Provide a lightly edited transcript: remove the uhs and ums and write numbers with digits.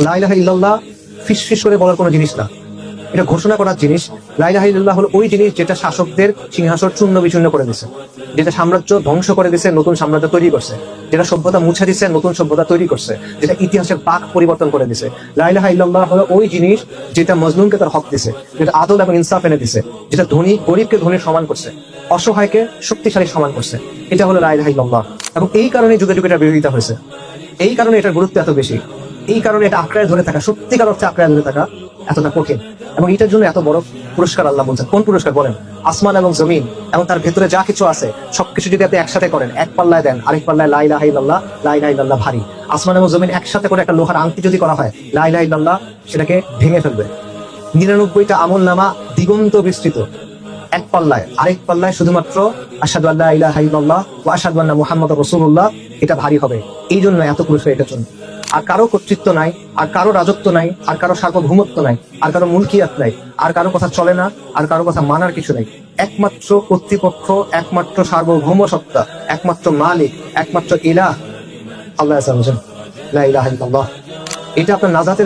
লা ইলাহা ইল্লাল্লাহ ফিস করে বলার কোনো জিনিস না, এটা ঘোষণা করার জিনিস। লা ইলাহা ইল্লাল্লাহ হলো ওই জিনিস যেটা শাসকদের সিংহাসন চূর্ণ বিচূর্ণ করে দিছে, যেটা সাম্রাজ্য ধ্বংস করে দিছে, নতুন সাম্রাজ্য তৈরি করছে, যেটা সভ্যতা মুছে দিছে, নতুন সভ্যতা তৈরি করছে, যেটা ইতিহাসের পাক পরিবর্তন করে দিছে। লা ইলাহা ইল্লাল্লাহ হলো ওই জিনিস যেটা মজলুমকে তার হক দিছে, যেটা আদল এবং ইনসাফ এনে দিছে, যেটা ধনী গরিবকে ধনীর সমান করছে, অসহায়কে শক্তিশালী সমান করছে। এটা হলো লা ইলাহা ইল্লাল্লাহ। এবং এই কারণে যুগে যুগে এটা বিরোধিতা হয়েছে, এই কারণে এটার গুরুত্ব এত বেশি, এই কারণে এটা আঁকড়ায় ধরে থাকা, সত্যিকার অর্থে আঁকড়ায় ধরে থাকা এতটা কঠিন। এবং এটার জন্য এত বড় পুরস্কার আল্লাহ বলছেন। কোন পুরস্কার বলেন? আসমান এবং জমিন এবং তার ভেতরে যা কিছু আছে সবকিছু যদি আপনি একসাথে করেন, এক পাল্লায় দেন, আরেক পাল্লায় লা ইলাহা ইল্লাল্লাহ, লা ইলাহা ইল্লাল্লাহ ভারী। আসমান এবং জমিন একসাথে করে একটা লোহার আংটি যদি করা হয়, লা ইলাহা ইল্লাল্লাহ সেটাকে ভেঙে ফেলবে। 99টা আমল নামা দিগন্ত বিস্তৃত, এক পাল্লায়, আরেক পাল্লায় শুধুমাত্র আশহাদু আল্লা ইলাহা ইল্লাল্লাহ ওয়া আশহাদু আন্না মুহাম্মাদুর রাসূলুল্লাহ, এটা ভারী হবে। এই জন্য এত পুরস্কার এটার জন্য। আর কারো কর্তৃত্ব নাই, আর কারো রাজত্ব নাই, আর কারো সার্বভৌমত্ব নাই, আর কারো মুলকিয়াত নাই, আর কারো কথা চলে না, আর কারো কথা মানার কিছু নাই। একমাত্র কর্তৃপক্ষ, একমাত্র সার্বভৌম সত্তা, একমাত্র মালিক, একমাত্র ইলাহ আল্লাহ। লা ইলাহা ইল্লাল্লাহ। এটা আপনার নাজাতের